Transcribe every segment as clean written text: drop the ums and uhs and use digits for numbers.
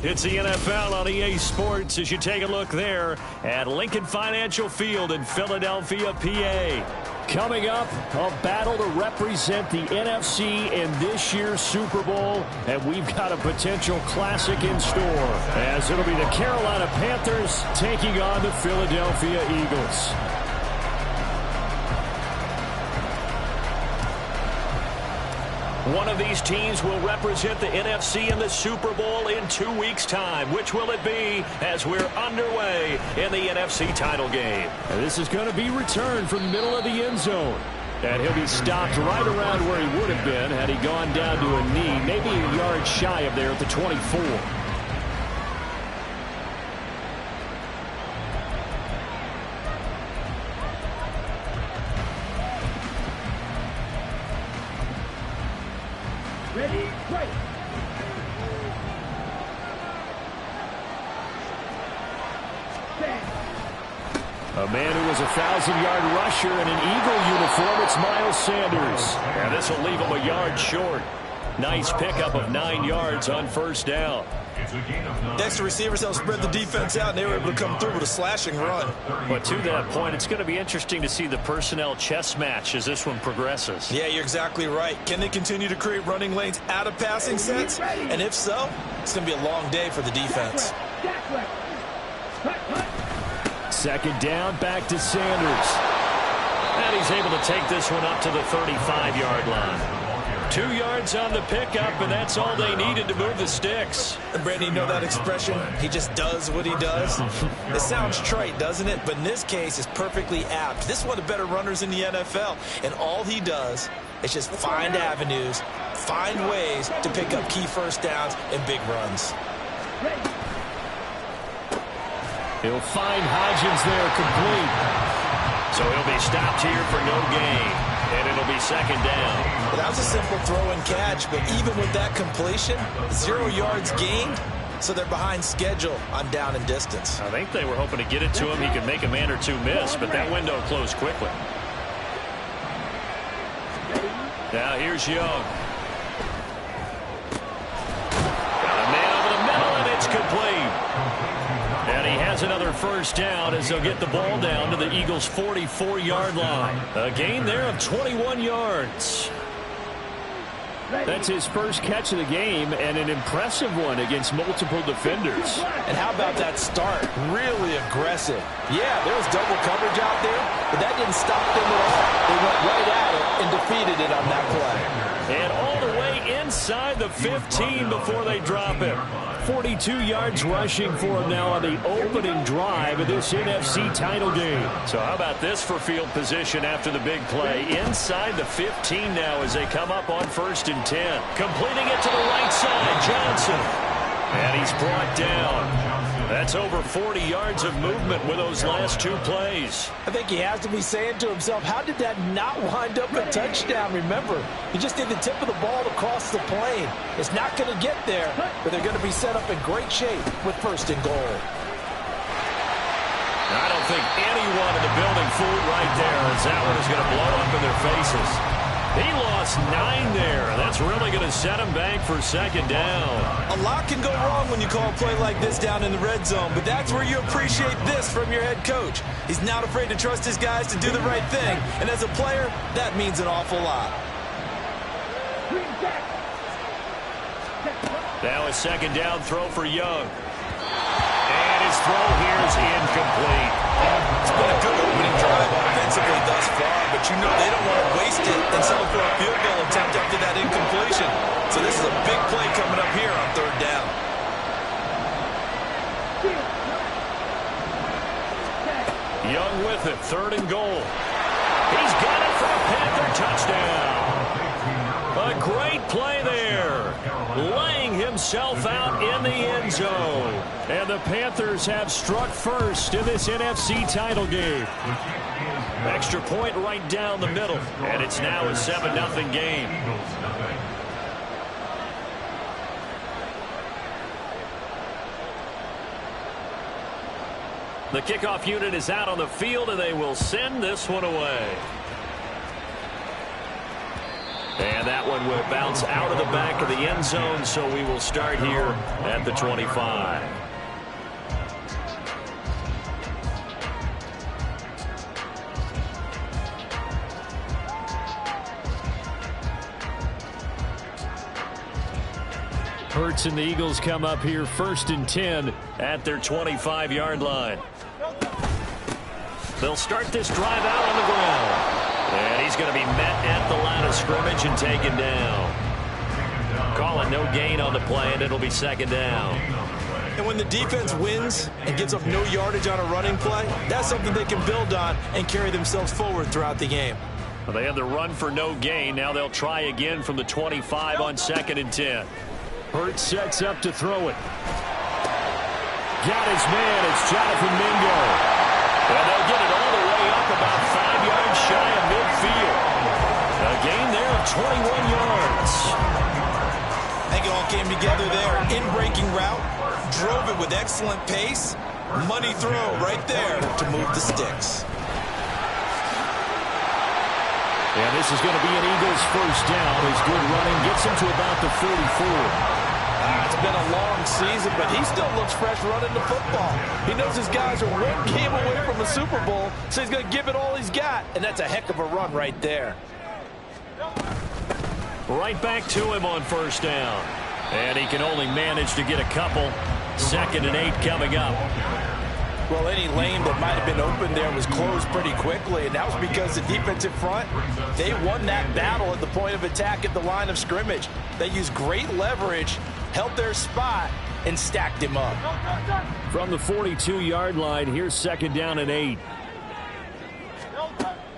It's the NFL on EA Sports as you take a look there at Lincoln Financial Field in Philadelphia, PA. Coming up, a battle to represent the NFC in this year's Super Bowl, and we've got a potential classic in store, as it'll be the Carolina Panthers taking on the Philadelphia Eagles. One of these teams will represent the NFC in the Super Bowl in 2 weeks' time. Which will it be as we're underway in the NFC title game? And this is going to be returned from the middle of the end zone. And he'll be stopped right around where he would have been had he gone down to a knee, maybe a yard shy of there at the 24. Ready, right. A man who was a 1,000-yard rusher in an Eagle uniform, it's Miles Sanders. And this will leave him a yard short. Nice pickup of 9 yards on first down. Next, the receivers helped spread the defense out, and they were able to come through with a slashing run. But to that point, it's going to be interesting to see the personnel chess match as this one progresses. Yeah, you're exactly right. Can they continue to create running lanes out of passing sets? And if so, it's going to be a long day for the defense. Second down, back to Sanders. And he's able to take this one up to the 35-yard line. 2 yards on the pickup, and that's all they needed to move the sticks. And Brandon, you know that expression? He just does what he does. It sounds trite, doesn't it? But in this case, it's perfectly apt. This is one of the better runners in the NFL, and all he does is just find avenues, find ways to pick up key first downs and big runs. He'll find Hodgins there, complete. So he'll be stopped here for no gain. And it'll be second down. Well, that was a simple throw and catch, but even with that completion, 0 yards gained, so they're behind schedule on down and distance. I think they were hoping to get it to him. He could make a man or two miss, but that window closed quickly. Now here's Young. Got a man over the middle, and it's complete. And he has another first down as they'll get the ball down to the Eagles' 44-yard line. A gain there of 21 yards. That's his first catch of the game, and an impressive one against multiple defenders. And how about that start? Really aggressive. Yeah, there was double coverage out there, but that didn't stop them at all. They went right at it and defeated it on that play. And all the way inside the 15 before they drop it. 42 yards rushing for him now on the opening drive of this NFC title game. So how about this for field position after the big play? Inside the 15 now as they come up on 1st and 10. Completing it to the right side, Johnson. And he's brought down. That's over 40 yards of movement with those last 2 plays. I think he has to be saying to himself, how did that not wind up a touchdown? Remember, he just did the tip of the ball to cross the plane. It's not going to get there, but they're going to be set up in great shape with 1st and goal. I don't think anyone in the building fooled right there as that one is going to blow up in their faces. He lost 9 there. That's really going to set him back for second down. A lot can go wrong when you call a play like this down in the red zone, but that's where you appreciate this from your head coach. He's not afraid to trust his guys to do the right thing, and as a player, that means an awful lot. Now a second down throw for Young. And his throw here is incomplete. It's been a good opening drive offensively thus far, but you know they don't want to waste it and settle for a field goal attempt after that incompletion. So this is a big play coming up here on 3rd down. Young with it, 3rd and goal. He's got it for a Panther touchdown. A great play there, laying himself out in the end zone. And the Panthers have struck first in this NFC title game. Extra point right down the middle, and it's now a 7-0 game. The kickoff unit is out on the field, and they will send this one away. And that one will bounce out of the back of the end zone, so we will start here at the 25. Hurts and the Eagles come up here 1st and 10 at their 25-yard line. They'll start this drive out on the ground. And he's going to be met at the line of scrimmage and taken down. Calling no gain on the play, and it'll be 2nd down. And when the defense wins and gives up no yardage on a running play, that's something they can build on and carry themselves forward throughout the game. Well, they had the run for no gain. Now they'll try again from the 25 on 2nd and 10. Hurts sets up to throw it. Got his man. It's Jonathan Mingo. And they'll get it all the way up about 5 yards shy of midfield. A gain there of 21 yards. I think it all came together there. In-breaking route. Drove it with excellent pace. Money throw right there to move the sticks. And this is going to be an Eagles 1st down. His good running gets him to about the 44. It's been a long season, but he still looks fresh running the football. He knows his guys are one game away from a Super Bowl, so he's going to give it all he's got, and that's a heck of a run right there. Right back to him on 1st down. And he can only manage to get a couple. 2nd and 8 coming up. Well, any lane that might have been open there was closed pretty quickly, and that was because the defensive front, they won that battle at the point of attack at the line of scrimmage. They used great leverage, held their spot, and stacked him up. From the 42-yard line, here's 2nd down and 8.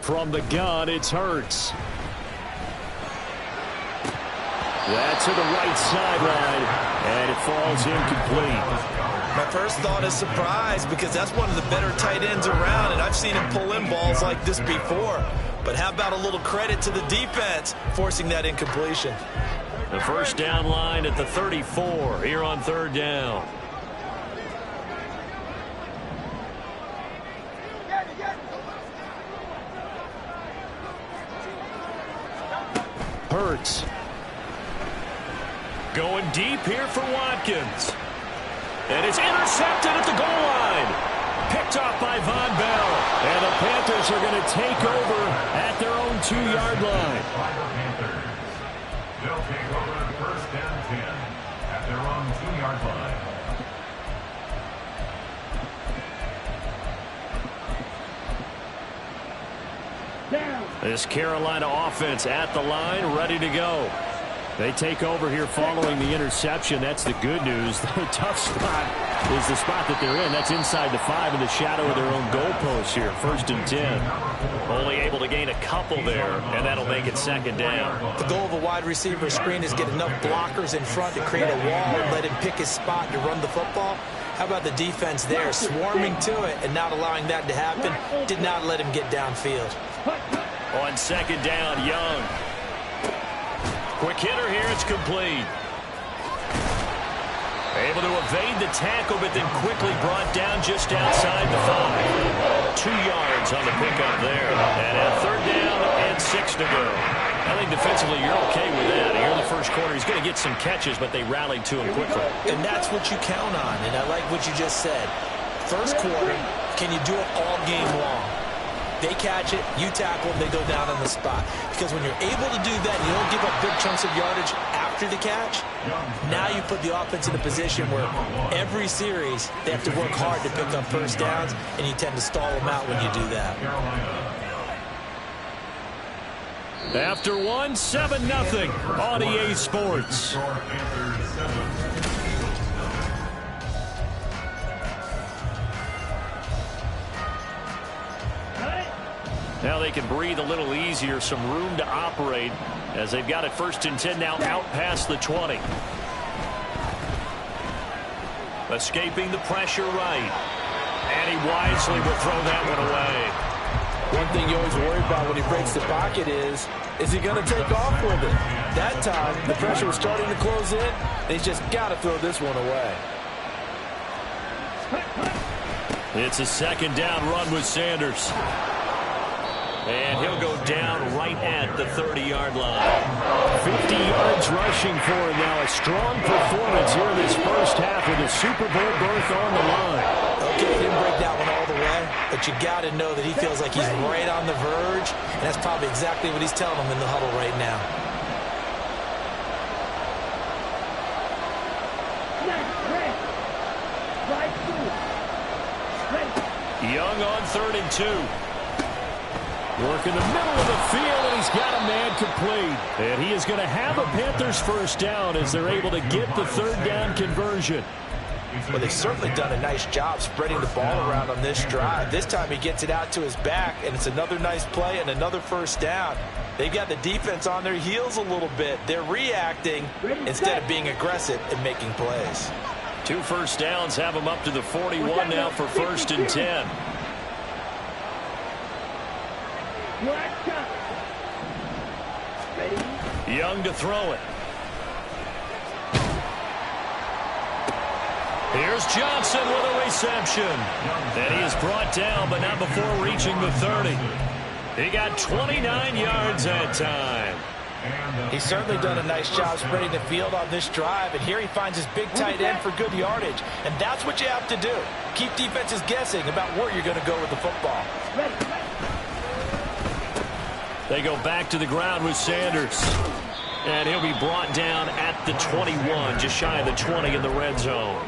From the gun, it's Hurts. That's to the right sideline, and it falls incomplete. My first thought is surprise because that's one of the better tight ends around, and I've seen him pull in balls like this before. But how about a little credit to the defense forcing that incompletion? The 1st down line at the 34 here on 3rd down. Hurts. Going deep here for Watkins. And it's intercepted at the goal line. Picked off by Von Bell. And the Panthers are going to take over at their own 2-yard line. They'll take over 1st and 10 at their own 2-yard line. This Carolina offense at the line, ready to go. They take over here following the interception. That's the good news. The tough spot is the spot that they're in. That's inside the 5 in the shadow of their own goalpost here. 1st and 10. Only able to gain a couple there, and that'll make it 2nd down. The goal of a wide receiver screen is get enough blockers in front to create a wall and let him pick his spot to run the football. How about the defense there, swarming to it and not allowing that to happen? Did not let him get downfield. On 2nd down, Young. Quick hitter here, it's complete. Able to evade the tackle, but then quickly brought down just outside the 5. 2 yards on the pickup there. And at 3rd down and 6 to go. I think defensively you're okay with that. Here in the 1st quarter, he's going to get some catches, but they rallied to him quickly. And that's what you count on, and I like what you just said. 1st quarter, can you do it all game long? They catch it, you tackle them, they go down on the spot. Because when you're able to do that, you don't give up big chunks of yardage after the catch. Now you put the offense in a position where every series they have to work hard to pick up 1st downs, and you tend to stall them out when you do that. After 1, 7-0 on EA Sports. Now they can breathe a little easier, some room to operate as they've got it 1st and 10 now out past the 20. Escaping the pressure right. And he wisely will throw that one away. One thing you always worry about when he breaks the pocket is he going to take off with it? That time, the pressure was starting to close in, and he's just got to throw this one away. It's a 2nd down run with Sanders. And he'll go down right at the 30-yard line. 50 yards rushing for him now. A strong performance here in this first half with a Super Bowl berth on the line. Okay, he didn't break that one all the way, but you got to know that he feels like he's right on the verge, and that's probably exactly what he's telling them in the huddle right now. Young on 3rd and 2. Work in the middle of the field, and he's got a man complete. And he is going to have a Panthers first down as they're able to get the 3rd down conversion. Well, they've certainly done a nice job spreading the ball around on this drive. This time he gets it out to his back, and it's another nice play and another first down. They've got the defense on their heels a little bit. They're reacting instead of being aggressive and making plays. 2 first downs have him up to the 41 now for 1st and 10. Young to throw it. Here's Johnson with a reception. And he is brought down, but not before reaching the 30. He got 29 yards that time. He's certainly done a nice job spreading the field on this drive, and here he finds his big tight end for good yardage. And that's what you have to do. Keep defenses guessing about where you're going to go with the football. They go back to the ground with Sanders. And he'll be brought down at the 21, just shy of the 20 in the red zone.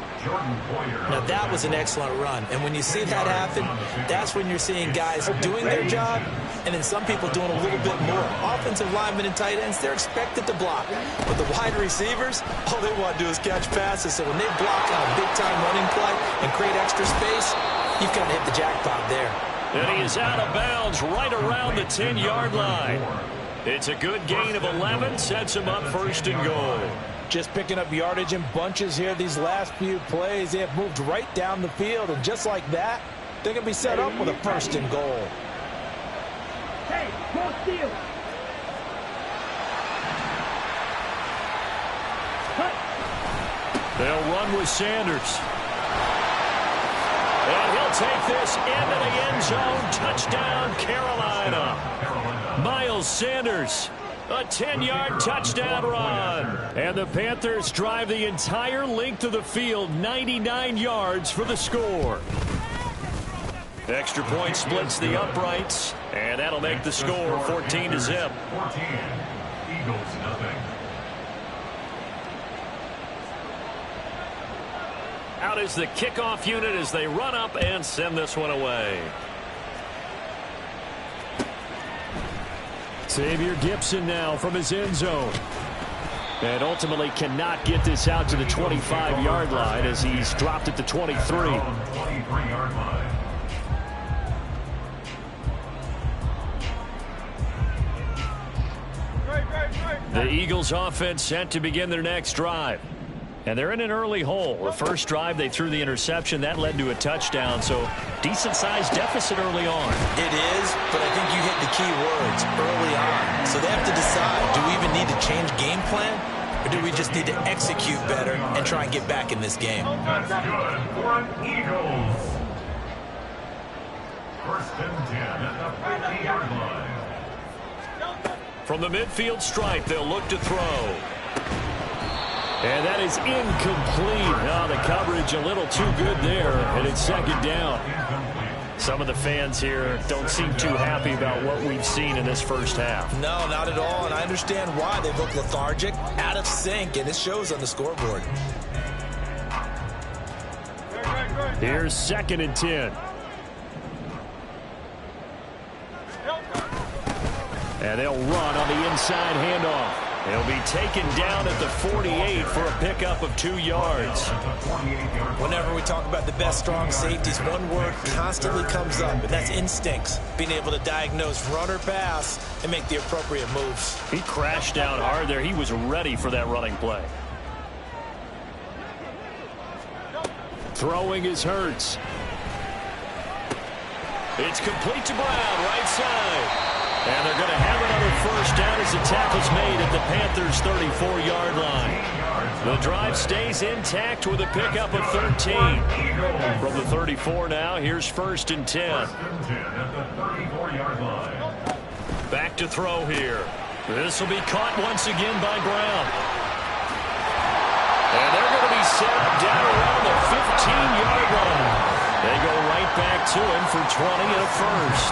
Now, that was an excellent run. And when you see that happen, that's when you're seeing guys doing their job and then some people doing a little bit more. Offensive linemen and tight ends, they're expected to block. But the wide receivers, all they want to do is catch passes. So when they block on a big-time running play and create extra space, you've got to hit the jackpot there. And he is out of bounds right around the 10-yard line. It's a good gain of 11, sets him up 1st and goal. Just picking up yardage in bunches here these last few plays. They have moved right down the field, and just like that, they're going to be set up with a 1st and goal. Hey, go steal. They'll run with Sanders. And he'll take this into the end zone. Touchdown, Carolina. Miles Sanders, a 10-yard touchdown run. And the Panthers drive the entire length of the field, 99 yards for the score. Extra point splits the uprights, and that'll make the score 14-0. 14. Eagles, nothing. Out is the kickoff unit as they run up and send this one away. Xavier Gibson now from his end zone. And ultimately cannot get this out to the 25-yard line as he's dropped at the 23. 23-yard line. The Eagles offense set to begin their next drive. And they're in an early hole. The first drive, they threw the interception. That led to a touchdown, so decent-sized deficit early on. It is, but I think you hit the key words early on. So they have to decide, do we even need to change game plan, or do we just need to execute better and try and get back in this game? That's good for an Eagles. 1st and 10 at the 50-yard line. From the midfield stripe, they'll look to throw. And that is incomplete. Oh, the coverage a little too good there, and it's 2nd down. Some of the fans here don't seem too happy about what we've seen in this first half. No, not at all, and I understand why. They look lethargic, out of sync, and it shows on the scoreboard. Here's 2nd and 10. And they'll run on the inside handoff. He'll be taken down at the 48 for a pickup of 2 yards. Whenever we talk about the best strong safeties, one word constantly comes up, and that's instincts. Being able to diagnose run or pass and make the appropriate moves. He crashed down hard there. He was ready for that running play. Throwing is Hurts. It's complete to Brown, right side. And they're going to have another first down as the tackle's made at the Panthers' 34-yard line. The drive stays intact with a pickup of 13. From the 34 now, here's 1st and 10. 1st and 10 at the 34-yard line. to throw here. This will be caught once again by Brown. And they're going to be set down around the 15-yard line. They go right back to him for 20 and a first.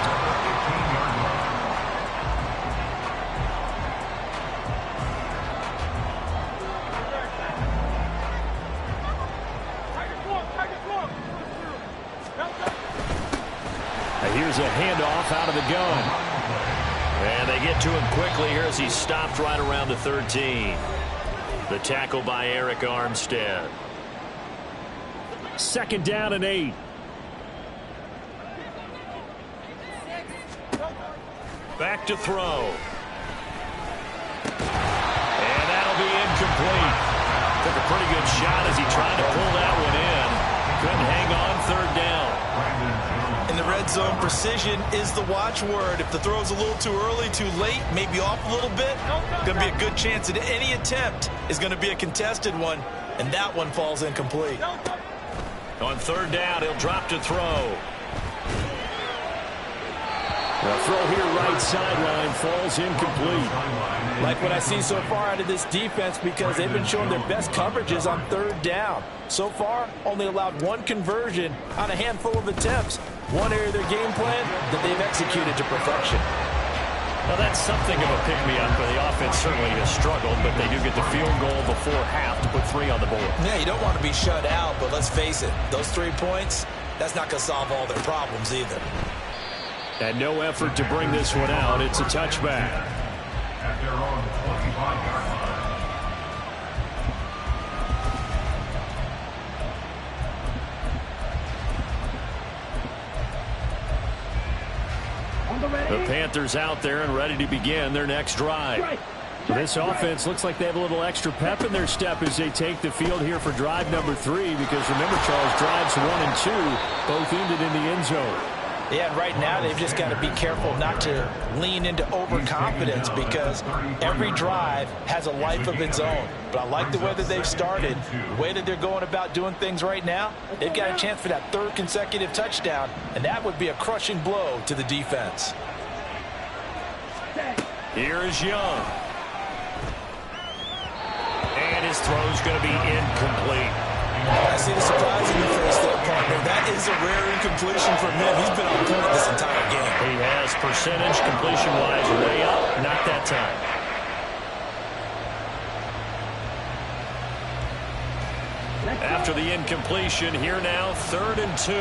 Here's a handoff out of the gun. And they get to him quickly here as he's stopped right around the 13. The tackle by Eric Armstead. 2nd down and 8. Back to throw. And that'll be incomplete. Took a pretty good shot as he tried to pull that one in. Couldn't hang on 3rd down. In the red zone, precision is the watchword. If the throw's a little too early, too late, maybe off a little bit, going to be a good chance that any attempt is going to be a contested one, and that one falls incomplete. On 3rd down, he'll drop to throw. The throw here right sideline falls incomplete. Like what I see so far out of this defense because they've been showing their best coverages on 3rd down. So far, only allowed 1 conversion on a handful of attempts. One area of their game plan that they've executed to perfection. Well, that's something of a pick-me-up. The offense certainly has struggled, but they do get the field goal before half to put 3 on the board. Yeah, you don't want to be shut out, but let's face it, those 3 points, that's not going to solve all their problems either. And no effort to bring this one out. It's a touchback. At their own 25-yard line. The Panthers out there and ready to begin their next drive. This offense looks like they have a little extra pep in their step as they take the field here for drive number 3 because remember, Charles, drives 1 and 2 both ended in the end zone. Yeah, and right now they've just got to be careful not to lean into overconfidence because every drive has a life of its own. But I like the way that they've started, the way that they're going about doing things right now. They've got a chance for that 3rd consecutive touchdown, and that would be a crushing blow to the defense. Here is Young. And his throw's going to be incomplete. I see the surprise in your face there, partner. That is a rare incompletion from him. He's been on point this entire game. He has percentage completion-wise way up. Not that time. After the incompletion, here now, 3rd and 2.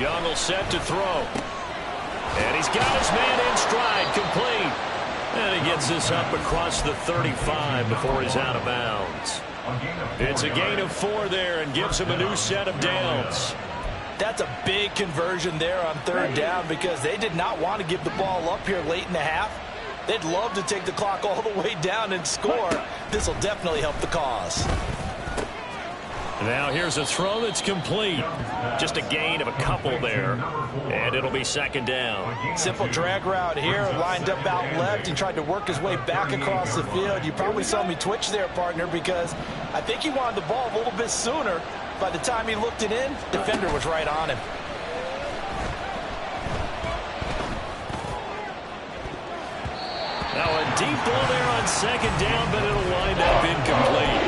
Young will set to throw. And he's got his man in stride, complete. And he gets this up across the 35 before he's out of bounds. It's a gain of 4 there and gives him a new set of downs. That's a big conversion there on 3rd down because they did not want to give the ball up here late in the half. They'd love to take the clock all the way down and score. This will definitely help the cause. Now here's a throw that's complete. Just a gain of a couple there. And it'll be 2nd down. Simple drag route here, lined up out left and tried to work his way back across the field. You probably saw me twitch there, partner, because I think he wanted the ball a little bit sooner. By the time he looked it in, defender was right on him. Now a deep ball there on 2nd down, but it'll wind up incomplete.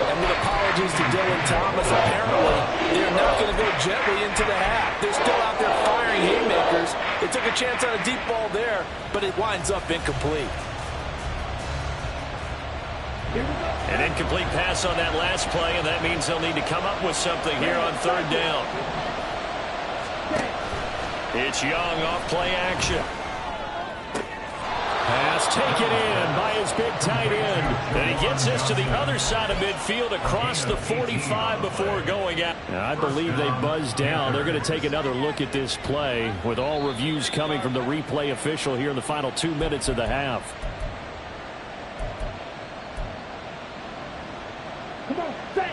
And with apologies to Dylan Thomas, apparently they're not going to go gently into the half. They're still out there firing haymakers. They took a chance on a deep ball there, but it winds up incomplete. An incomplete pass on that last play, and that means they'll need to come up with something here on 3rd down. It's Young off play action. Pass taken in by his big tight end. And he gets this to the other side of midfield across the 45 before going out. Now, I believe they buzzed down. They're going to take another look at this play with all reviews coming from the replay official here in the final 2 minutes of the half. Come on, set.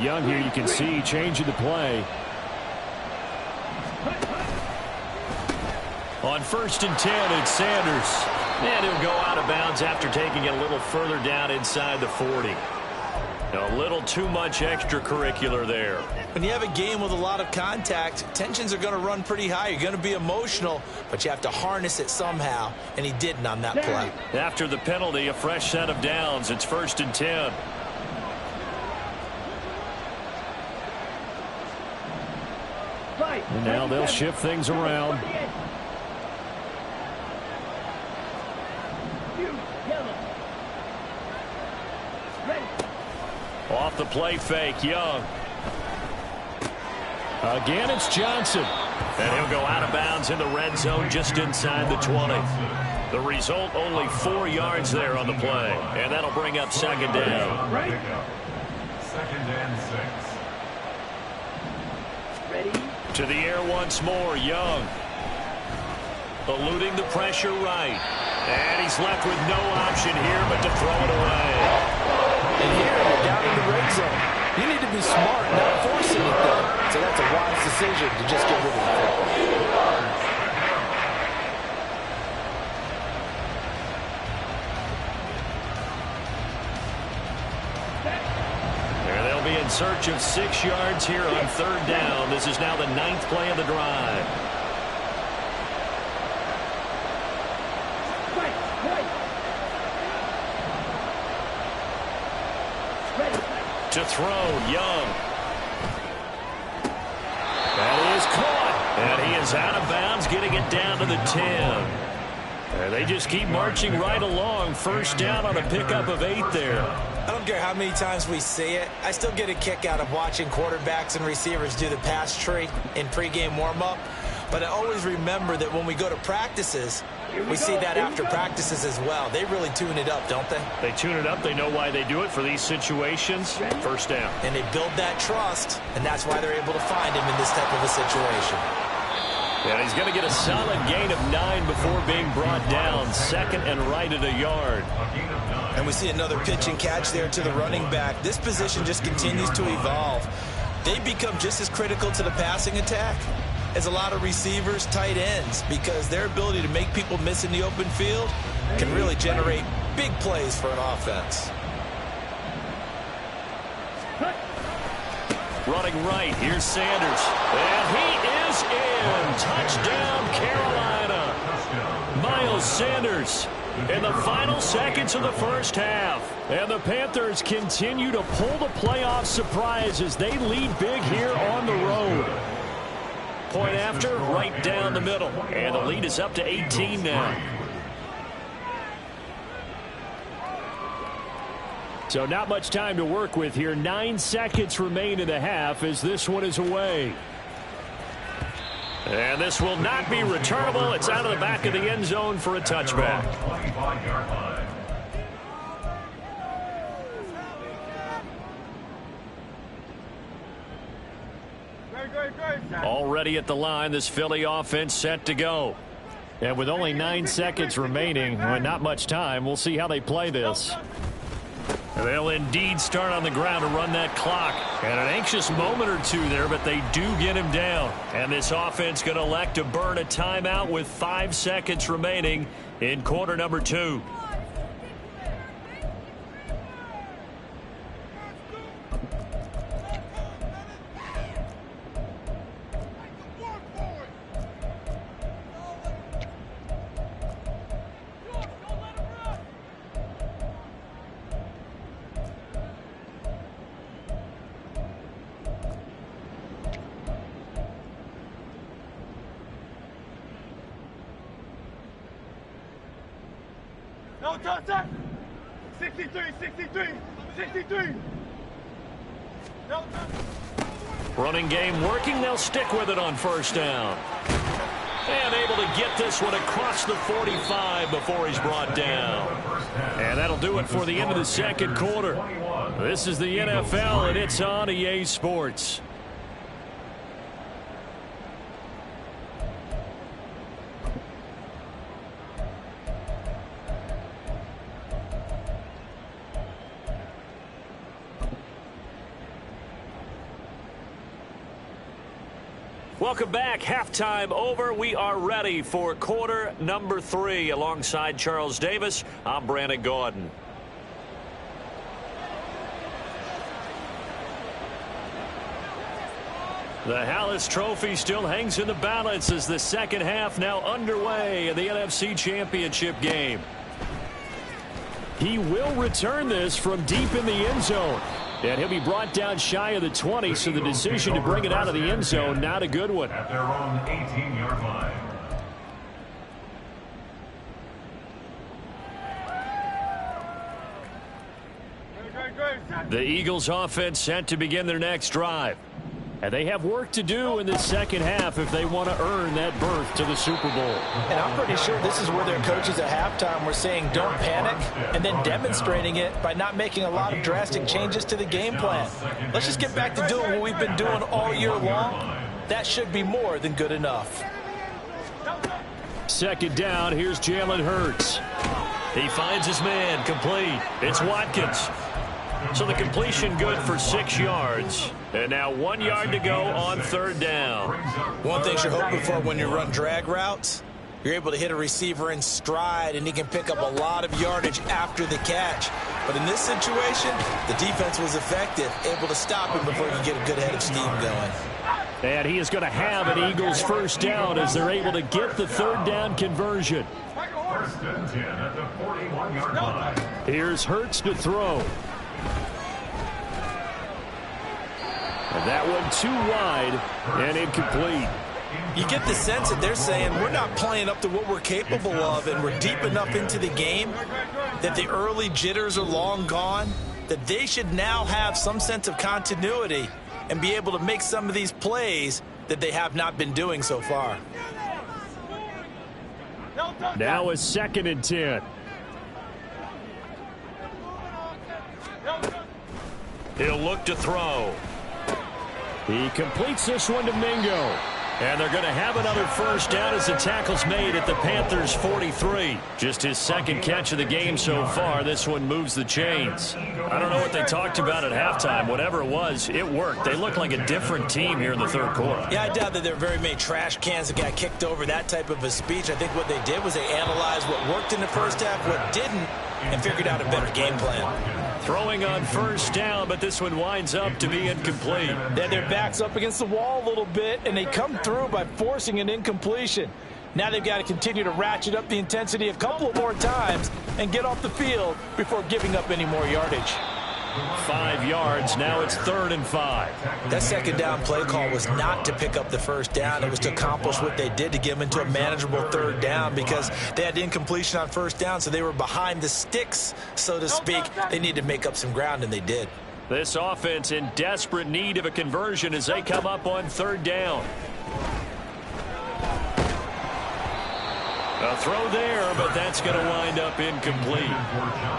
Young here, you can see changing the play. On 1st and 10, it's Sanders. And he'll go out of bounds after taking it a little further down inside the 40. A little too much extracurricular there. When you have a game with a lot of contact, tensions are going to run pretty high. You're going to be emotional, but you have to harness it somehow, and he didn't on that play. After the penalty, a fresh set of downs. It's 1st and 10. And now they'll shift things around. Off the play fake, Young. Again, it's Johnson. And he'll go out of bounds in the red zone just inside the 20. The result, only 4 yards there on the play. And that'll bring up 2nd down. 2nd and 6. Ready? To the air once more, Young. Eluding the pressure right. And he's left with no option here but to throw it away. And here, you're down in the red zone. You need to be smart, not force anything. So that's a wise decision to just get rid of the football. And they'll be in search of 6 yards here on 3rd down. This is now the 9th play of the drive. To throw, Young. And he is caught. And he is out of bounds, getting it down to the 10. And they just keep marching right along. 1st down on a pickup of 8 there. I don't care how many times we see it. I still get a kick out of watching quarterbacks and receivers do the pass tree in pregame warm-up. But I always remember that when we go to practices, we see that after practices as well. They really tune it up, don't they? They tune it up. They know why they do it for these situations. 1st down. And they build that trust, and that's why they're able to find him in this type of a situation. And he's going to get a solid gain of 9 before being brought down. 2nd and right at a yard. And we see another pitch and catch there to the running back. This position just continues to evolve. They become just as critical to the passing attack as a lot of receivers, tight ends, because their ability to make people miss in the open field can really generate big plays for an offense. Running right, here's Sanders. And he is in. Touchdown, Carolina. Miles Sanders in the final seconds of the 1st half. And the Panthers continue to pull the playoff surprise as they lead big here on the road. Point after, right down the middle. And the lead is up to 18 now. So not much time to work with here. 9 seconds remain in the half as this one is away. And this will not be returnable. It's out of the back of the end zone for a touchback. 25-yard line. Already at the line, this Philly offense set to go. And with only 9 seconds remaining, well, not much time, we'll see how they play this. They'll indeed start on the ground to run that clock. And an anxious moment or two there, but they do get him down. And this offense going to elect to burn a timeout with 5 seconds remaining in quarter number 2. No, touch! 63! No, Running game working. They'll stick with it on 1st down. And able to get this one across the 45 before he's brought down. And that'll do it for the end of the 2nd quarter. This is the NFL, and it's on EA Sports. Welcome back. Halftime over. We are ready for quarter number 3. Alongside Charles Davis, I'm Brandon Gordon. The Hallis Trophy still hangs in the balance as the second half now underway in the NFC Championship game. He will return this from deep in the end zone. And he'll be brought down shy of the 20, so the decision to bring it out of the end zone, not a good one. At their own 18-yard line. The Eagles offense set to begin their next drive. And they have work to do in the second half if they want to earn that berth to the Super Bowl. And I'm pretty sure this is where their coaches at halftime were saying don't panic, and then demonstrating it by not making a lot of drastic changes to the game plan. Let's just get back to doing what we've been doing all year long. That should be more than good enough. Second down, here's Jalen Hurts. He finds his man, complete. It's Watkins. So the completion good for 6 yards. And now 1 yard to go on third down. One thing you're hoping for when you run drag routes, you're able to hit a receiver in stride, and he can pick up a lot of yardage after the catch. But in this situation, the defense was effective, able to stop him before he could get a good head of steam going. And he is going to have an Eagles first down as they're able to get the third down conversion. First and 10 at the 41-yard line. Here's Hurts to throw. And that one too wide and incomplete. You get the sense that they're saying we're not playing up to what we're capable of, and we're deep enough into the game that the early jitters are long gone, that they should now have some sense of continuity and be able to make some of these plays that they have not been doing so far. Now a 2nd and 10. He'll look to throw. He completes this one to Mingo. And they're going to have another first down as the tackle's made at the Panthers' 43. Just his second catch of the game so far. This one moves the chains. I don't know what they talked about at halftime. Whatever it was, it worked. They look like a different team here in the third quarter. Yeah, I doubt that there are very many trash cans that got kicked over, that type of a speech. I think what they did was they analyzed what worked in the first half, what didn't, and figured out a better game plan. Throwing on first down, but this one winds up to be incomplete. Then their backs up against the wall a little bit, and they come through by forcing an incompletion. Now they've got to continue to ratchet up the intensity a couple of more times and get off the field before giving up any more yardage. 5 yards. Now it's 3rd and 5. That second down play call was not to pick up the first down. It was to accomplish what they did, to get them into a manageable third down, because they had incompletion on first down, so they were behind the sticks, so to speak. They needed to make up some ground, and they did. This offense in desperate need of a conversion as they come up on 3rd down. A throw there, but that's going to wind up incomplete.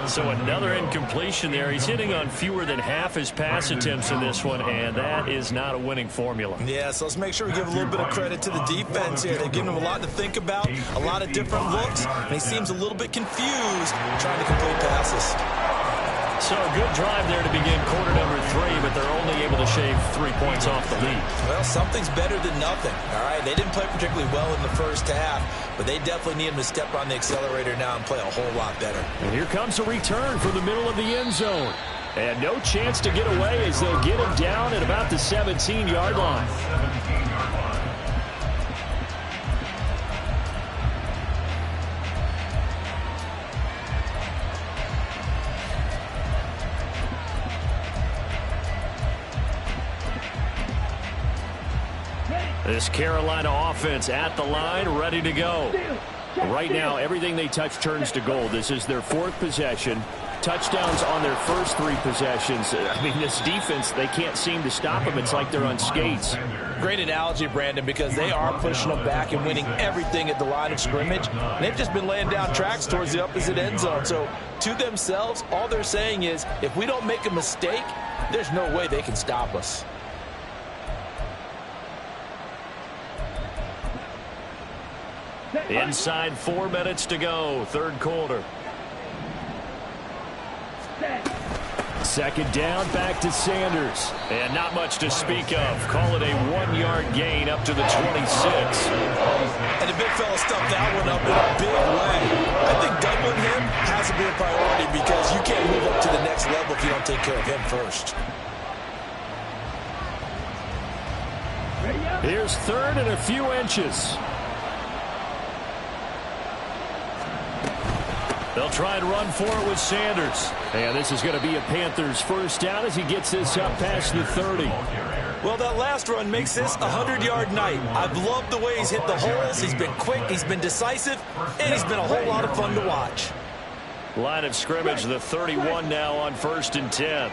So another incompletion there. He's hitting on fewer than half his pass attempts in this one, and that is not a winning formula. Yeah, so let's make sure we give a little bit of credit to the defense here. They've given him a lot to think about, a lot of different looks, and he seems a little bit confused trying to complete passes. So a good drive there to begin quarter number 3, but they're only able to shave 3 points off the lead. Well, something's better than nothing, all right? They didn't play particularly well in the first half, but they definitely need him to step on the accelerator now and play a whole lot better. And here comes a return from the middle of the end zone. And no chance to get away as they'll get him down at about the 17-yard line. 17-yard line. This Carolina offense at the line, ready to go. Right now, everything they touch turns to gold. This is their 4th possession. Touchdowns on their first 3 possessions. I mean, this defense, they can't seem to stop them. It's like they're on skates. Great analogy, Brandon, because they are pushing them back and winning everything at the line of scrimmage. And they've just been laying down tracks towards the opposite end zone. So to themselves, all they're saying is, if we don't make a mistake, there's no way they can stop us. Inside 4 minutes to go, 3rd quarter. Second down, back to Sanders. And not much to speak of. Call it a 1-yard gain up to the 26. And the big fella stuffed that one up in a big way. I think doubling him has to be a priority because you can't move up to the next level if you don't take care of him first. Here's third and a few inches. They'll try and run for it with Sanders. And this is going to be a Panthers first down as he gets this up past the 30. Well, that last run makes this a 100-yard night. I've loved the way he's hit the holes. He's been quick, he's been decisive, and he's been a whole lot of fun to watch. Line of scrimmage, the 31 now on 1st and 10.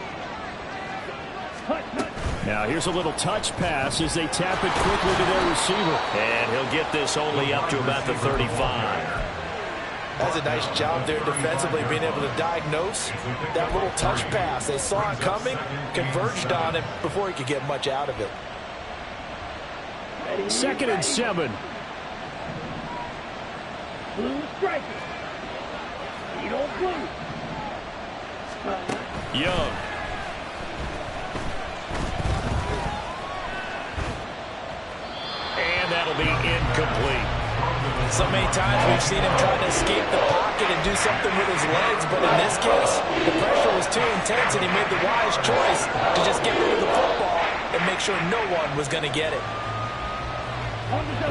Now here's a little touch pass as they tap it quickly to their receiver. And he'll get this only up to about the 35. That's a nice job there defensively, being able to diagnose that little touch pass. They saw it coming, converged on it before he could get much out of it. 2nd and 7. Blue striker. Lead on blue. Young. And that'll be incomplete. So many times we've seen him try to escape the pocket and do something with his legs, but in this case, the pressure was too intense and he made the wise choice to just get rid of the football and make sure no one was going to get it.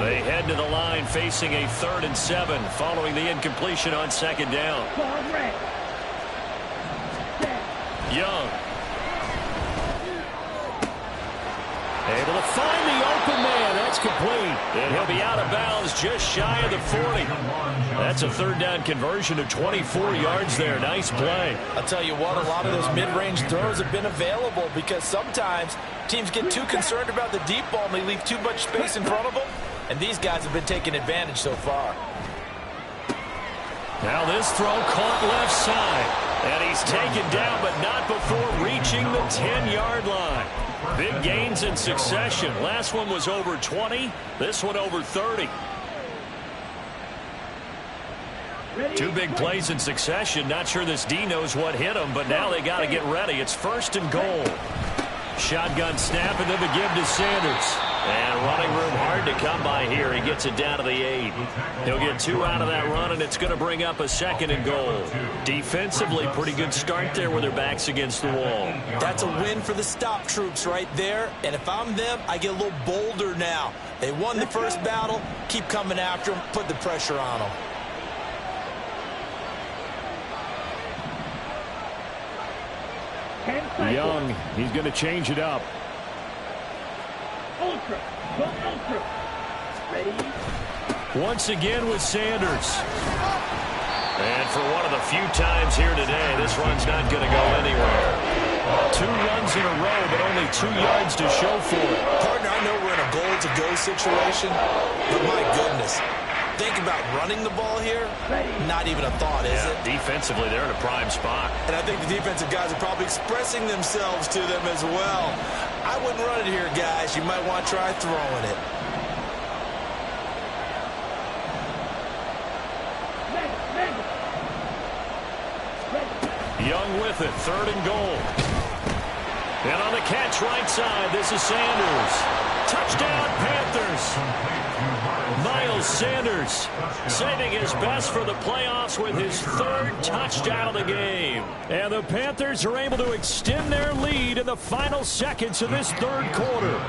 They head to the line facing a 3rd and 7 following the incompletion on 2nd down. Young. Able to find the open man. That's complete. And he'll be out of bounds just shy of the 40. That's a 3rd down conversion of 24 yards there. Nice play. I'll tell you what, a lot of those mid-range throws have been available because sometimes teams get too concerned about the deep ball and they leave too much space in front of them. And these guys have been taking advantage so far. Now this throw caught left side. And he's taken down, but not before reaching the 10-yard line. Big gains in succession. Last one was over 20. This one over 30. Two big plays in succession. Not sure this D knows what hit him, but now they got to get ready. It's 1st and goal. Shotgun snap and then the give to Sanders. And running room hard to come by here. He gets it down to the 8. He'll get 2 out of that run, and it's going to bring up a 2nd and goal. Defensively, pretty good start there with their backs against the wall. That's a win for the stop troops right there. And if I'm them, I get a little bolder now. They won the first battle. Keep coming after them. Put the pressure on them. Young, he's going to change it up. Ultra. Go ultra. Ready? Once again with Sanders. And for one of the few times here today, this run's not going to go anywhere. 2 runs in a row, but only 2 yards to show for it. Partner, I know we're in a goal-to-go situation, but my goodness. Think about running the ball here. Not even a thought, is it? Defensively, they're in a prime spot. And I think the defensive guys are probably expressing themselves to them as well. I wouldn't run it here, guys. You might want to try throwing it. Young with it, 3rd and goal. And on the catch right side, this is Sanders. Touchdown, Panthers. Miles Sanders saving his best for the playoffs with his 3rd touchdown of the game. And the Panthers are able to extend their lead in the final seconds of this 3rd quarter.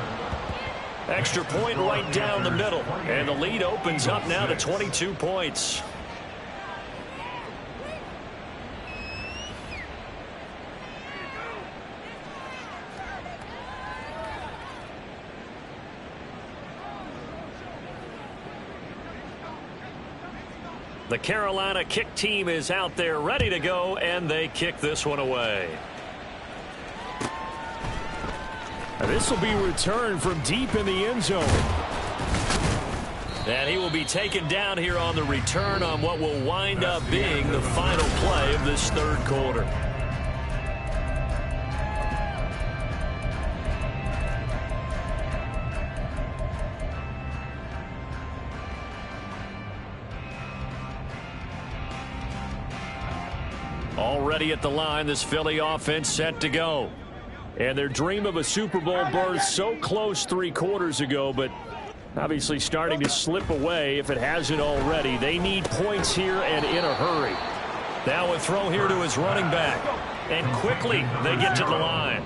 Extra point right down the middle. And the lead opens up now to 22 points. The Carolina kick team is out there ready to go, and they kick this one away. This will be returned from deep in the end zone. And he will be taken down here on the return on what will wind up being the final play of this 3rd quarter. Already at the line, this Philly offense set to go. And their dream of a Super Bowl berth so close 3 quarters ago, but obviously starting to slip away if it hasn't already. They need points here and in a hurry. Now a throw here to his running back. And quickly they get to the line.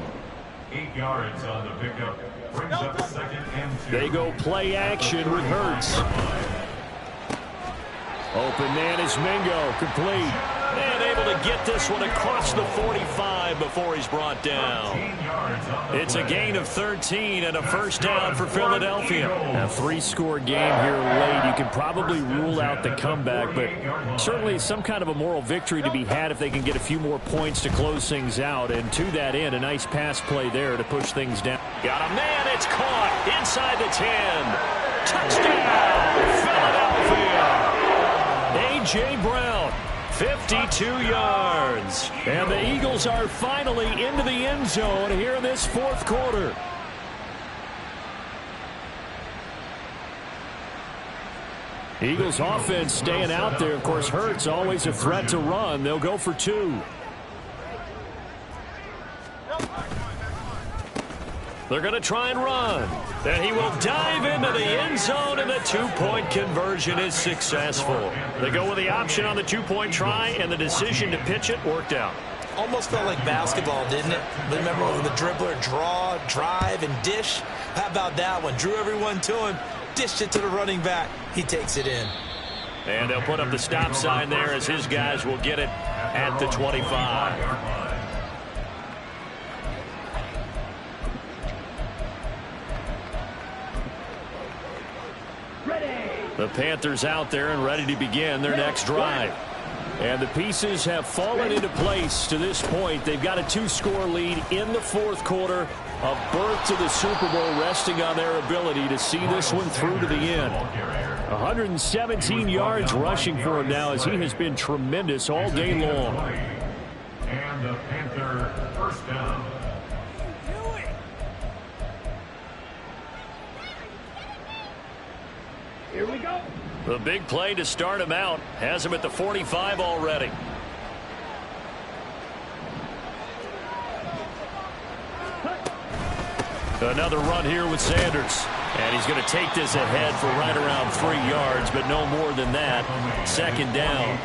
8 yards on the pickup. Brings up 2nd and 2. They go play action with Hurts. Open man is Mingo, complete. And able to get this one across the 45 before he's brought down. It's a gain of 13 and a first down for Philadelphia. A 3-score game here late. You can probably rule out the comeback, but certainly some kind of a moral victory to be had if they can get a few more points to close things out. And to that end, a nice pass play there to push things down. Got a man, it's caught inside the 10. Touchdown, Philadelphia. A.J. Brown, 52 yards. And the Eagles are finally into the end zone here in this 4th quarter. Eagles offense staying out there. Of course, Hurts always a threat to run. They'll go for 2. They're going to try and run. And he will dive into the end zone, and the 2-point conversion is successful. They go with the option on the 2-point try, and the decision to pitch it worked out. Almost felt like basketball, didn't it? Remember when the dribbler draw, drive, and dish? How about that one? Drew everyone to him, dished it to the running back. He takes it in. And they'll put up the stop sign there as his guys will get it at the 25. The Panthers out there and ready to begin their next drive. And the pieces have fallen into place to this point. They've got a 2-score lead in the 4th quarter. A berth to the Super Bowl resting on their ability to see this one through to the end. 117 yards rushing for him now as he has been tremendous all day long. And the Panther first down. Here we go. The big play to start him out has him at the 45 already. Another run here with Sanders. And he's going to take this ahead for right around 3 yards, but no more than that. 2nd down.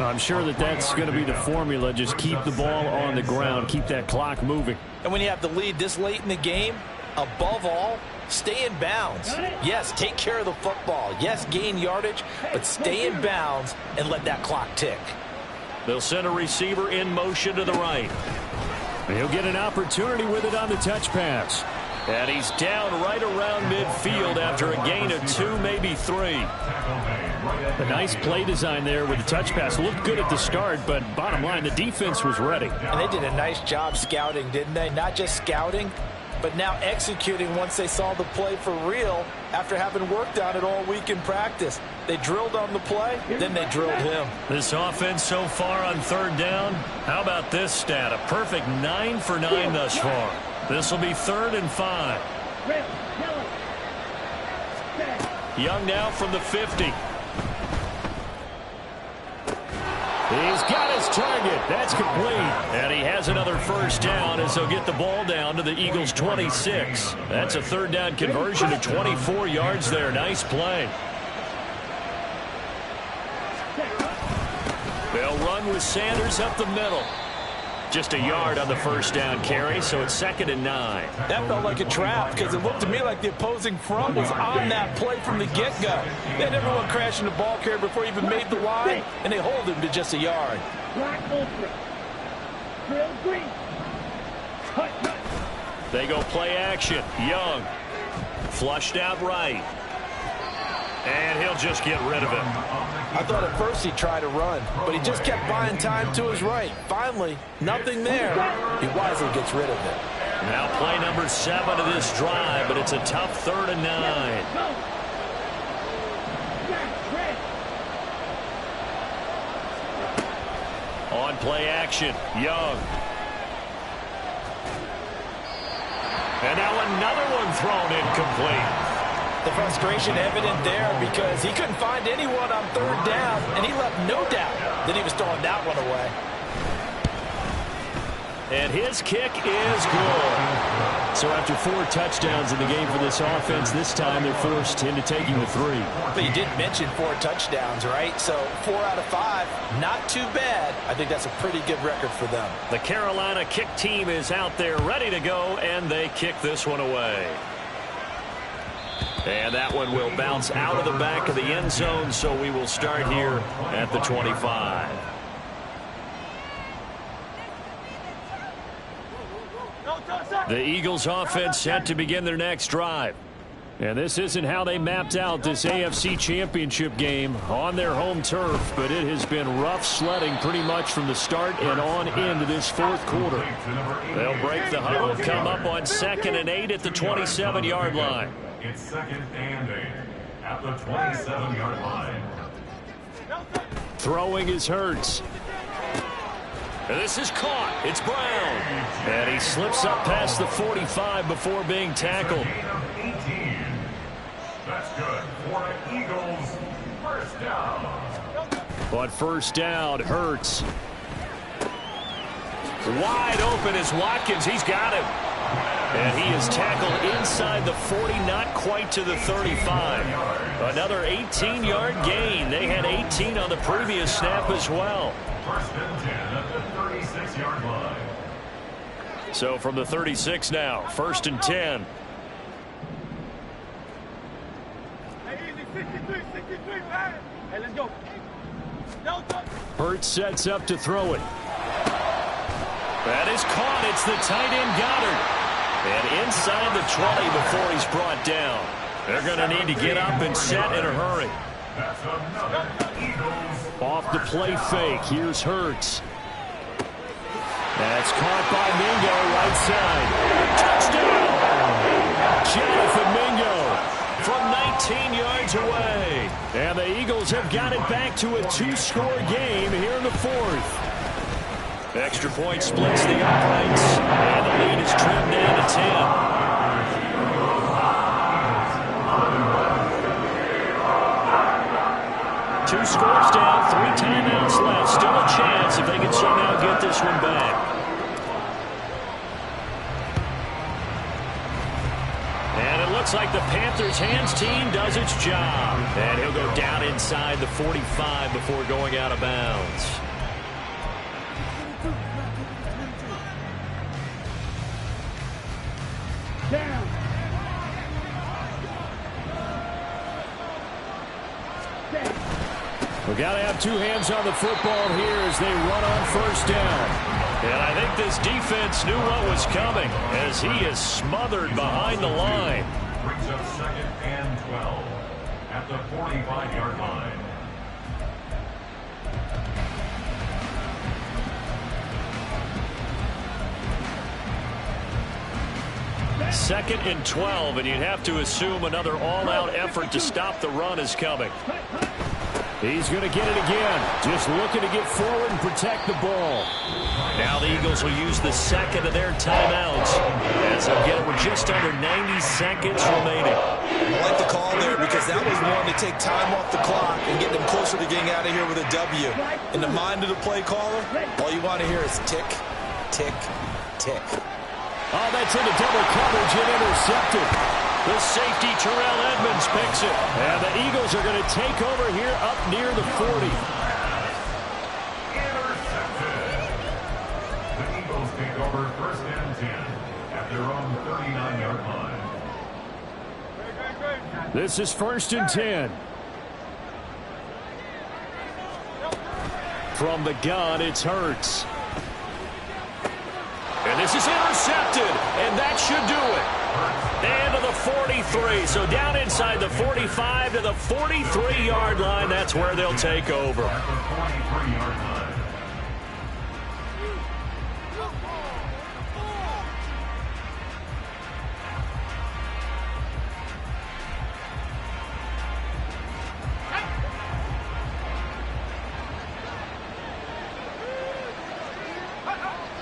I'm sure that that's going to be the formula. Just keep the ball on the ground. Keep that clock moving. And when you have the lead this late in the game, above all, stay in bounds. Yes, take care of the football. Yes, gain yardage, but stay in bounds and let that clock tick. They'll send a receiver in motion to the right. He'll get an opportunity with it on the touch pass. And he's down right around midfield after a gain of 2, maybe 3. A nice play design there with the touch pass. Looked good at the start, but bottom line, the defense was ready. And they did a nice job scouting, didn't they? Not just scouting, but now executing once they saw the play for real after having worked on it all week in practice. They drilled on the play, then they drilled him. This offense so far on 3rd down, how about this stat? A perfect 9 for 9 thus far. This will be 3rd and 5. Young now from the 50. He's got his target. That's complete. And he has another first down as he'll get the ball down to the Eagles' 26. That's a 3rd down conversion to 24 yards there. Nice play. They'll run with Sanders up the middle. Just a yard on the first down carry, so it's 2nd and 9. That felt like a trap because it looked to me like the opposing front was on that play from the get-go. They had everyone crashing the ball carrier before he even made the line, and they hold him to just a yard. They go play action. Young. Flushed out right. And he'll just get rid of him. I thought at first he'd try to run, but he just kept buying time to his right. Finally, nothing there. He wisely gets rid of it. Now play number 7 of this drive, but it's a tough 3rd and 9. On play action, Young. And now another one thrown incomplete. The frustration evident there because he couldn't find anyone on 3rd down, and he left no doubt that he was throwing that one away. And his kick is good. So after 4 touchdowns in the game for this offense, this time they're forced into taking the 3. But you did mention 4 touchdowns, right? So 4 out of 5, not too bad. I think that's a pretty good record for them. The Carolina kick team is out there ready to go, and they kick this one away. And that one will bounce out of the back of the end zone, so we will start here at the 25. The Eagles offense set to begin their next drive. And this isn't how they mapped out this AFC Championship game on their home turf, but it has been rough sledding pretty much from the start and on into this 4th quarter. They'll break the huddle, come up on 2nd and 8 at the 27-yard line. It's 2nd and 8 at the 27-yard line. Throwing is Hurts. And this is caught. It's Brown. And he slips up past the 45 before being tackled. That's good for the Eagles. First down. On first down, Hurts. Wide open is Watkins. He's got him. And he is tackled inside the 40, not quite to the 35. Another 18-yard gain. They had 18 on the previous snap as well. First and 10 at the 36-yard line. So from the 36 now, 1st and 10. Hey, let's go. Hurts sets up to throw it. That is caught. It's the tight end Goddard. And inside the 20 before he's brought down. They're going to need to get up and set in a hurry. That's another Eagles. Off the play fake. Here's Hurts. That's caught by Mingo right side. Touchdown! Jonathan Mingo from 19 yards away. And the Eagles have got it back to a 2-score game here in the 4th. Extra point splits the uprights, and the lead is trimmed down to 10. 2 scores down, 3 timeouts left. Still a chance if they can somehow get this one back. And it looks like the Panthers' hands team does its job. And he'll go down inside the 45 before going out of bounds. Down. We've got to have 2 hands on the football here as they run on first down. And I think this defense knew what was coming as he is smothered behind the line. Brings up 2nd and 12 at the 45-yard line. Second and 12, and you'd have to assume another all-out effort to stop the run is coming. He's going to get it again. Just looking to get forward and protect the ball. Now the Eagles will use the second of their timeouts as they'll get it with just under 90 seconds remaining. I like the call there because that was one to take time off the clock and get them closer to getting out of here with a W. In the mind of the play caller, all you want to hear is tick, tick, tick. Oh, that's into double coverage and intercepted. The safety, Terrell Edmonds, picks it. And the Eagles are going to take over here up near the 40. Intercepted. The Eagles take over 1st and 10 at their own 39-yard line. This is 1st and 10. From the gun, it's Hurts. And this is intercepted, and that should do it. And to the 43, so down inside the 45 to the 43-yard line. That's where they'll take over. At the 43-yard line.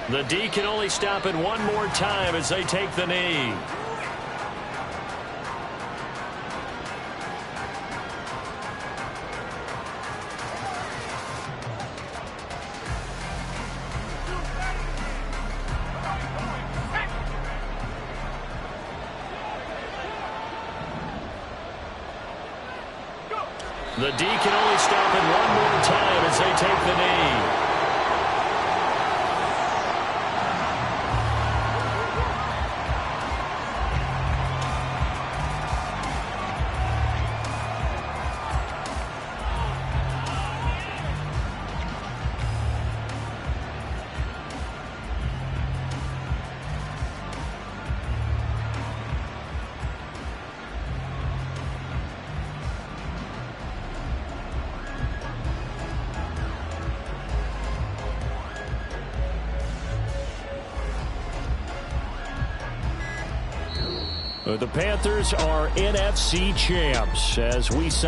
The D can only stop it one more time as they take the knee. The D can only stop it one more time as they take the knee. The Panthers are NFC champs as we sign